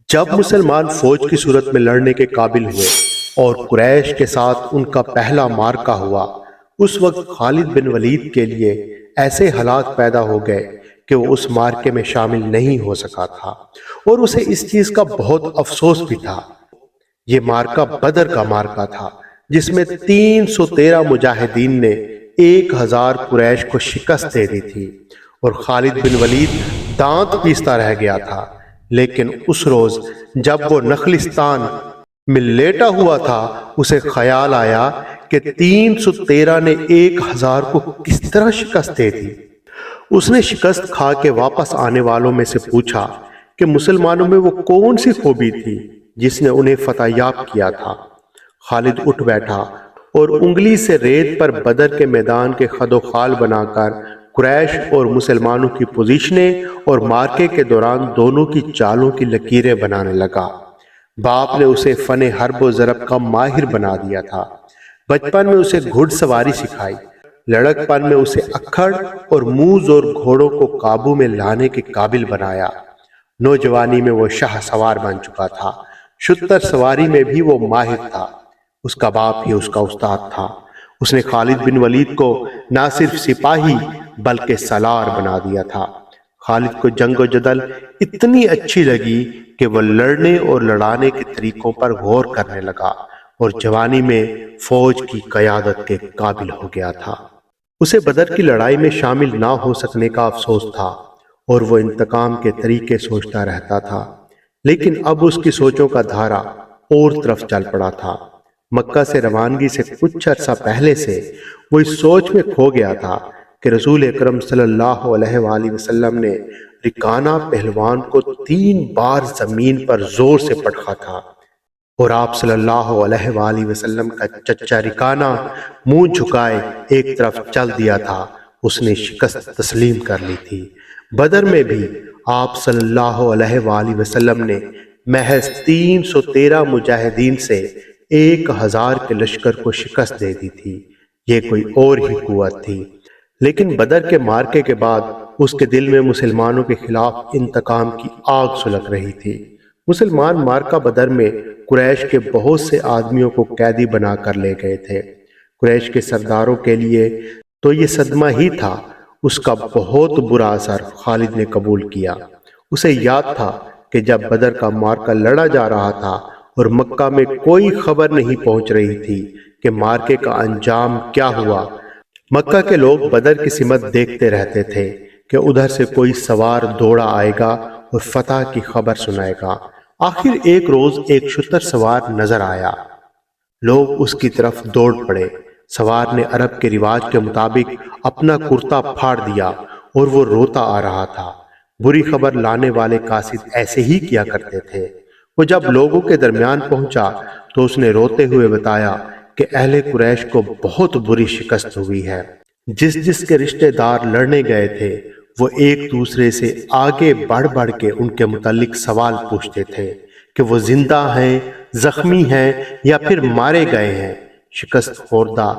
جب مسلمان فوج کی صورت میں لڑنے کے قابل ہوئے اور قریش کے ساتھ ان کا پہلا معرکہ ہوا، اس وقت خالد بن ولید کے لیے ایسے حالات پیدا ہو گئے کہ وہ اس معرکے میں شامل نہیں ہو سکا تھا، اور اسے اس چیز کا بہت افسوس بھی تھا۔ یہ معرکہ بدر کا معرکہ تھا، جس میں 313 مجاہدین نے 1000 قریش کو شکست دے دی تھی، اور خالد بن ولید دانت پیستا رہ گیا تھا۔ لیکن اس روز جب وہ نخلستان میں لیٹا ہوا تھا، اسے خیال آیا کہ 313 نے 1000 کو کس طرح شکست دے دی۔ اس نے شکست کھا کے واپس آنے والوں میں سے پوچھا کہ مسلمانوں میں وہ کون سی خوبی تھی جس نے انہیں فتح یاب کیا تھا۔ خالد اٹھ بیٹھا اور انگلی سے ریت پر بدر کے میدان کے خد و خال بنا کر قریش اور مسلمانوں کی پوزیشنیں اور مارکے کے دوران دونوں کی چالوں کی لکیریں بنانے لگا۔ باپ نے اسے فن حرب و ضرب کا ماہر بنا دیا تھا۔ بچپن میں اسے گھڑ سواری سکھائی، لڑکپن میں اسے اکھڑ اور موز اور گھوڑوں کو قابو میں لانے کے قابل بنایا۔ نوجوانی میں وہ شاہ سوار بن چکا تھا، شتر سواری میں بھی وہ ماہر تھا۔ اس کا باپ ہی اس کا استاد تھا۔ اس نے خالد بن ولید کو نہ صرف سپاہی بلکہ سالار بنا دیا تھا۔ خالد کو جنگ و جدل اتنی اچھی لگی کہ وہ لڑنے اور لڑانے کے طریقوں پر غور کرنے لگا، اور جوانی میں فوج کی قیادت کے قابل ہو گیا تھا۔ اسے بدر کی لڑائی میں شامل نہ ہو سکنے کا افسوس تھا، اور وہ انتقام کے طریقے سوچتا رہتا تھا۔ لیکن اب اس کی سوچوں کا دھارا اور طرف چل پڑا تھا۔ مکہ سے روانگی سے کچھ عرصہ پہلے سے وہ اس سوچ میں کھو گیا تھا کہ رسول اکرم صلی اللہ علیہ وآلہ وسلم نے رکانہ پہلوان کو 3 بار زمین پر زور سے پٹخا تھا، اور آپ صلی اللہ علیہ وآلہ وسلم کا چچا رکانہ منہ جھکائے ایک طرف چل دیا تھا۔ اس نے شکست تسلیم کر لی تھی۔ بدر میں بھی آپ صلی اللہ علیہ وآلہ وسلم نے محض 313 مجاہدین سے 1000 کے لشکر کو شکست دے دی تھی۔ یہ کوئی اور ہی قوت تھی۔ لیکن بدر کے معرکے کے بعد اس کے دل میں مسلمانوں کے خلاف انتقام کی آگ سلگ رہی تھی۔ مسلمان معرکہ بدر میں قریش کے بہت سے آدمیوں کو قیدی بنا کر لے گئے تھے۔ قریش کے سرداروں کے لیے تو یہ صدمہ ہی تھا۔ اس کا بہت برا اثر خالد نے قبول کیا۔ اسے یاد تھا کہ جب بدر کا معرکہ لڑا جا رہا تھا اور مکہ میں کوئی خبر نہیں پہنچ رہی تھی کہ معرکے کا انجام کیا ہوا، مکہ کے لوگ بدر کی سمت دیکھتے رہتے تھے کہ ادھر سے کوئی سوار دوڑا آئے گا اور فتح کی خبر سنائے گا۔ آخر ایک روز ایک شتر سوار نظر آیا۔ لوگ اس کی طرف دوڑ پڑے۔ سوار نے عرب کے رواج کے مطابق اپنا کرتا پھاڑ دیا اور وہ روتا آ رہا تھا۔ بری خبر لانے والے قاصد ایسے ہی کیا کرتے تھے۔ وہ جب لوگوں کے درمیان پہنچا تو اس نے روتے ہوئے بتایا کہ اہل قریش کو بہت بری شکست ہوئی ہے۔ جس کے رشتہ دار لڑنے گئے تھے وہ ایک دوسرے سے آگے بڑھ بڑھ کے ان کے متعلق سوال پوچھتے تھے کہ وہ زندہ ہیں، زخمی ہیں یا پھر مارے گئے ہیں۔ شکست خوردہ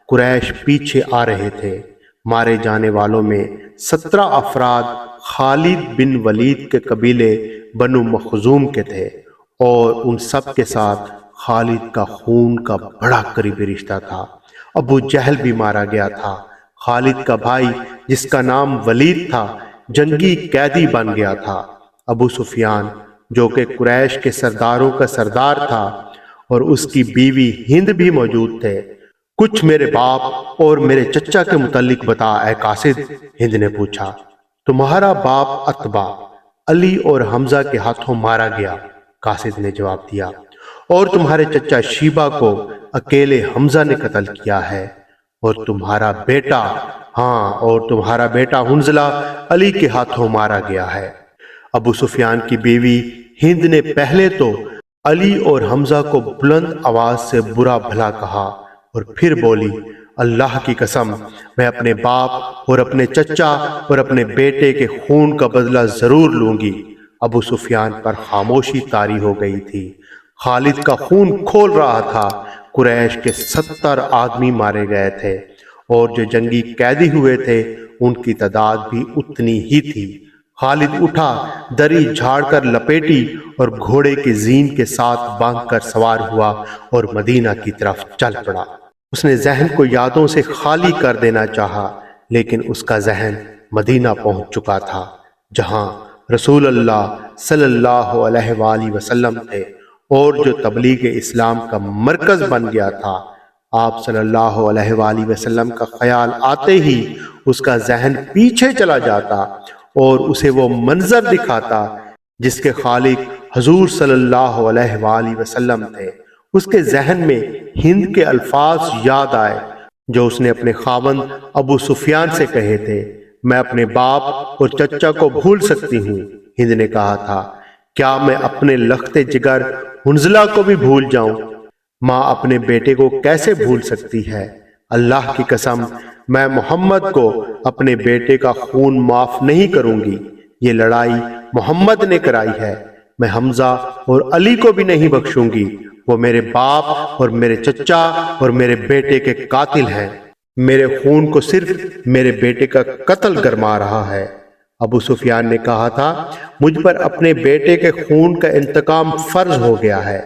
قریش پیچھے آ رہے تھے۔ مارے جانے والوں میں 17 افراد خالد بن ولید کے قبیلے بنو مخزوم کے تھے، اور ان سب کے ساتھ خالد کا خون کا بڑا قریبی رشتہ تھا۔ ابو جہل بھی مارا گیا تھا۔ خالد کا بھائی جس کا نام ولید تھا جنگی قیدی بن گیا تھا۔ ابو سفیان جو کہ قریش کے سرداروں کا سردار تھا، اور اس کی بیوی ہند بھی موجود تھے۔ کچھ میرے باپ اور میرے چچا کے متعلق بتا اے قاصد، ہند نے پوچھا۔ تمہارا باپ عتبہ علی اور حمزہ کے ہاتھوں مارا گیا، قاصد نے جواب دیا، اور تمہارے چچا شیبہ کو اکیلے حمزہ نے قتل کیا ہے، اور تمہارا بیٹا حنظلہ علی کے ہاتھوں مارا گیا ہے۔ ابو سفیان کی بیوی ہند نے پہلے تو علی اور حمزہ کو بلند آواز سے برا بھلا کہا، اور پھر بولی، اللہ کی قسم، میں اپنے باپ اور اپنے چچا اور اپنے بیٹے کے خون کا بدلہ ضرور لوں گی۔ ابو سفیان پر خاموشی طاری ہو گئی تھی۔ خالد کا خون کھول رہا تھا۔ قریش کے 70 آدمی مارے گئے تھے، اور جو جنگی قیدی ہوئے تھے ان کی تعداد بھی اتنی ہی تھی۔ خالد اٹھا، دری جھاڑ کر لپیٹی اور گھوڑے کی زین کے ساتھ باندھ کر سوار ہوا اور مدینہ کی طرف چل پڑا۔ اس نے ذہن کو یادوں سے خالی کر دینا چاہا، لیکن اس کا ذہن مدینہ پہنچ چکا تھا، جہاں رسول اللہ صلی اللہ علیہ وآلہ وسلم تھے اور جو تبلیغ اسلام کا مرکز بن گیا تھا۔ آپ صلی اللہ علیہ وآلہ وسلم کا خیال آتے ہی اس کا ذہن پیچھے چلا جاتا اور اسے وہ منظر دکھاتا جس کے خالق حضور صلی اللہ علیہ وآلہ وسلم تھے۔ اس کے ذہن میں ہند کے الفاظ یاد آئے جو اس نے اپنے خاوند ابو سفیان سے کہے تھے، میں اپنے باپ اور چچا کو بھول سکتی ہوں۔ ہند نے کہا تھا، کیا میں اپنے لخت جگر حنظلہ کو بھی بھول جاؤں؟ ماں اپنے بیٹے کو کیسے بھول سکتی ہے؟ اللہ کی قسم، میں محمد کو اپنے بیٹے کا خون معاف نہیں کروں گی۔ یہ لڑائی محمد نے کرائی ہے، میں حمزہ اور علی کو بھی نہیں بخشوں گی۔ وہ میرے باپ اور میرے چچا اور میرے بیٹے کے قاتل ہیں۔ میرے خون کو صرف میرے بیٹے کا قتل گرما رہا ہے۔ ابو سفیان نے کہا تھا، مجھ پر اپنے بیٹے کے خون کا انتقام فرض ہو گیا ہے۔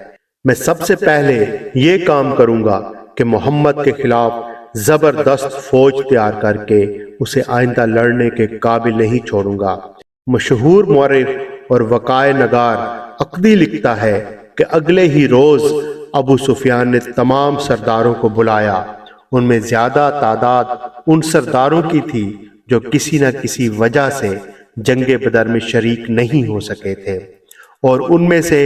میں سب سے پہلے یہ کام کروں گا کہ محمد کے خلاف زبردست فوج تیار کر کے اسے آئندہ لڑنے کے قابل نہیں چھوڑوں گا۔ مشہور مورخ اور وقائع نگار عقدی لکھتا ہے کہ اگلے ہی روز ابو سفیان نے تمام سرداروں کو بلایا۔ ان میں زیادہ تعداد ان سرداروں کی تھی جو کسی نہ کسی وجہ سے جنگ بدر میں شریک نہیں ہو سکے تھے، اور ان میں سے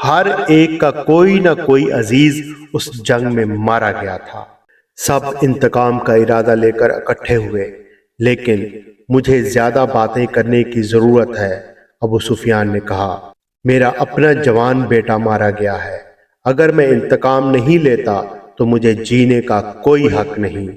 ہر ایک کا کوئی نہ کوئی عزیز اس جنگ میں مارا گیا تھا۔ سب انتقام کا ارادہ لے کر اکٹھے ہوئے، لیکن مجھے زیادہ باتیں کرنے کی ضرورت ہے۔ ابو سفیان نے کہا، میرا اپنا جوان بیٹا مارا گیا ہے، اگر میں انتقام نہیں لیتا تو مجھے جینے کا کوئی حق نہیں۔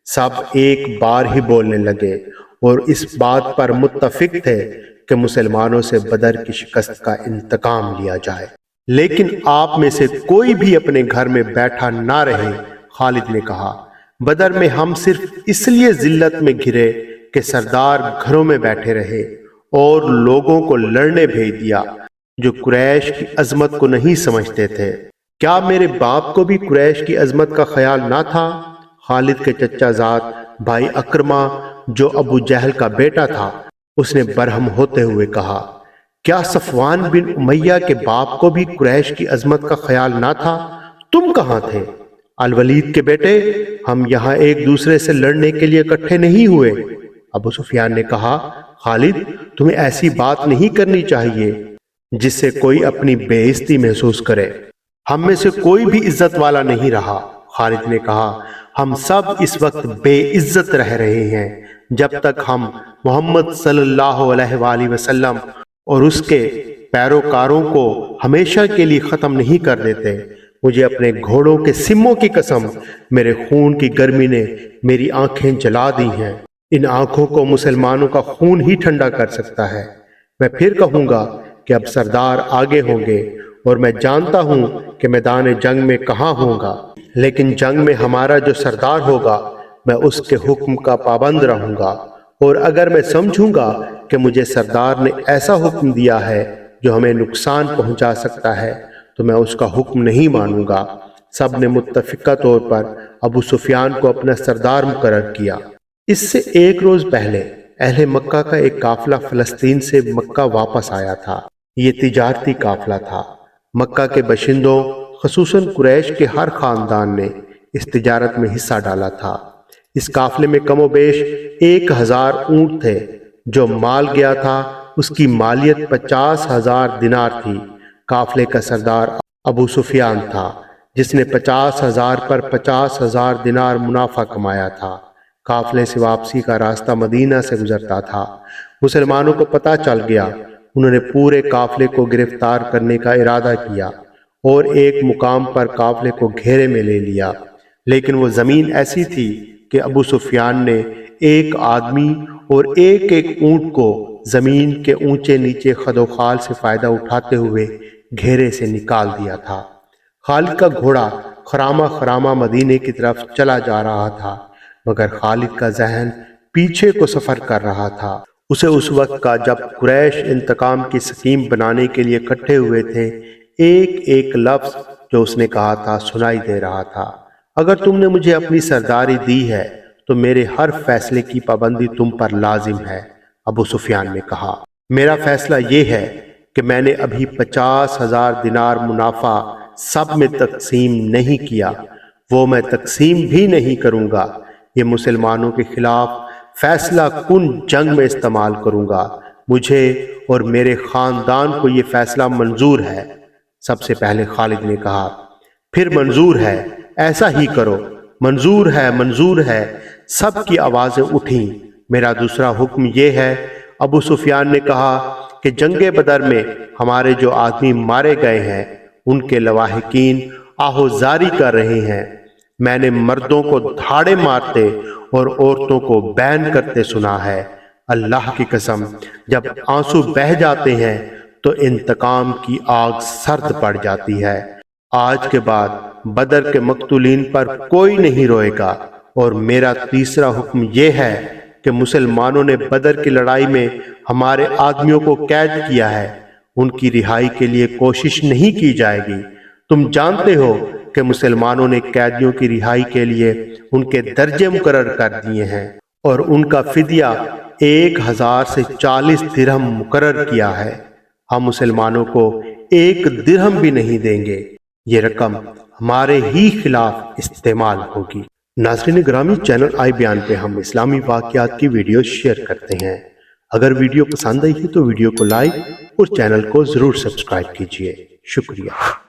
سب ایک بار ہی بولنے لگے اور اس بات پر متفق تھے کہ مسلمانوں سے بدر کی شکست کا انتقام لیا جائے، لیکن آپ میں سے کوئی بھی اپنے گھر میں بیٹھا نہ رہے۔ خالد نے کہا، بدر میں ہم صرف اس لیے ذلت میں گھرے کہ سردار گھروں میں بیٹھے رہے اور لوگوں کو لڑنے بھیج دیا جو قریش کی عظمت کو نہیں سمجھتے تھے۔ کیا میرے باپ کو بھی قریش کی عظمت کا خیال نہ تھا؟ خالد کے چچا زاد بھائی اکرمہ جو ابو جہل کا بیٹا تھا، اس نے برہم ہوتے ہوئے کہا، کیا صفوان بن امیہ کے باپ کو بھی قریش کی عظمت کا خیال نہ تھا؟ تم کہاں تھے؟ الولید کے بیٹے، ہم یہاں ایک دوسرے سے لڑنے کے لیے اکٹھے نہیں ہوئے۔ ابو سفیان نے کہا، خالد تمہیں ایسی بات نہیں کرنی چاہیے جس سے کوئی اپنی بے عزتی محسوس کرے۔ ہم میں سے کوئی بھی عزت والا نہیں رہا۔ خالد نے کہا، ہم سب اس وقت بے عزت رہ رہے ہیں جب تک ہم محمد صلی اللہ علیہ وآلہ وسلم اور اس کے پیروکاروں کو ہمیشہ کے لیے ختم نہیں کر دیتے۔ مجھے اپنے گھوڑوں کے سموں کی قسم، میرے خون کی گرمی نے میری آنکھیں جلا دی ہیں۔ ان آنکھوں کو مسلمانوں کا خون ہی ٹھنڈا کر سکتا ہے۔ میں پھر کہوں گا کہ اب سردار آگے ہوں گے اور میں جانتا ہوں کہ میدان جنگ میں کہاں ہوں گا، لیکن جنگ میں ہمارا جو سردار ہوگا میں اس کے حکم کا پابند رہوں گا، اور اگر میں سمجھوں گا کہ مجھے سردار نے ایسا حکم دیا ہے جو ہمیں نقصان پہنچا سکتا ہے تو میں اس کا حکم نہیں مانوں گا۔ سب نے متفقہ طور پر ابو سفیان کو اپنا سردار مقرر کیا۔ اس سے ایک روز پہلے اہل مکہ کا ایک قافلہ فلسطین سے مکہ واپس آیا تھا۔ یہ تجارتی قافلہ تھا۔ مکہ کے باشندوں خصوصاً قریش کے ہر خاندان نے اس تجارت میں حصہ ڈالا تھا۔ اس قافلے میں کم و بیش 1000 اونٹ تھے۔ جو مال گیا تھا اس کی مالیت 50,000 دینار تھی۔ قافلے کا سردار ابو سفیان تھا جس نے 50,000 پر 50,000 دینار منافع کمایا تھا۔ قافلے سے واپسی کا راستہ مدینہ سے گزرتا تھا۔ مسلمانوں کو پتہ چل گیا۔ انہوں نے پورے قافلے کو گرفتار کرنے کا ارادہ کیا اور ایک مقام پر قافلے کو گھیرے میں لے لیا، لیکن وہ زمین ایسی تھی کہ ابو سفیان نے ایک آدمی اور ایک ایک اونٹ کو زمین کے اونچے نیچے خد و خال سے فائدہ اٹھاتے ہوئے گھیرے سے نکال دیا تھا۔ خالد کا گھوڑا خرامہ خرامہ مدینے کی طرف چلا جا رہا تھا، مگر خالد کا ذہن پیچھے کو سفر کر رہا تھا۔ اسے اس وقت کا جب قریش انتقام کی سکیم بنانے کے لیے اکٹھے ہوئے تھے ایک ایک لفظ جو اس نے کہا تھا سنائی دے رہا تھا۔ اگر تم نے مجھے اپنی سرداری دی ہے تو میرے ہر فیصلے کی پابندی تم پر لازم ہے۔ ابو سفیان نے کہا، میرا فیصلہ یہ ہے کہ میں نے ابھی 50,000 دینار منافع سب میں تقسیم نہیں کیا، وہ میں تقسیم بھی نہیں کروں گا۔ یہ مسلمانوں کے خلاف فیصلہ کن جنگ میں استعمال کروں گا۔ مجھے اور میرے خاندان کو یہ فیصلہ منظور ہے۔ سب سے پہلے خالد نے کہا، پھر منظور ہے، ایسا ہی کرو، منظور ہے، منظور ہے۔ سب کی آوازیں اٹھیں۔ میرا دوسرا حکم یہ ہے، ابو سفیان نے کہا، کہ جنگ بدر میں ہمارے جو آدمی مارے گئے ہیں ان کے لواحقین آہوزاری کر رہے ہیں۔ میں نے مردوں کو دھاڑے مارتے اور عورتوں کو بین کرتے سنا ہے۔ اللہ کی قسم، جب آنسو بہہ جاتے ہیں تو انتقام کی آگ سرد پڑ جاتی ہے۔ آج کے بعد بدر کے مقتولین پر کوئی نہیں روئے گا۔ اور میرا تیسرا حکم یہ ہے کہ مسلمانوں نے بدر کی لڑائی میں ہمارے آدمیوں کو قید کیا ہے، ان کی رہائی کے لیے کوشش نہیں کی جائے گی۔ تم جانتے ہو کہ مسلمانوں نے قیدیوں کی رہائی کے لیے ان کے درجے مقرر کر دیے ہیں اور ان کا فدیہ 1000 سے 40 درہم مقرر کیا ہے۔ ہم مسلمانوں کو 1 درہم بھی نہیں دیں گے، یہ رقم ہمارے ہی خلاف استعمال ہوگی۔ ناظرین گرامی، چینل آئی بیان پہ ہم اسلامی واقعات کی ویڈیو شیئر کرتے ہیں۔ اگر ویڈیو پسند آئی ہے تو ویڈیو کو لائک اور چینل کو ضرور سبسکرائب کیجیے۔ شکریہ۔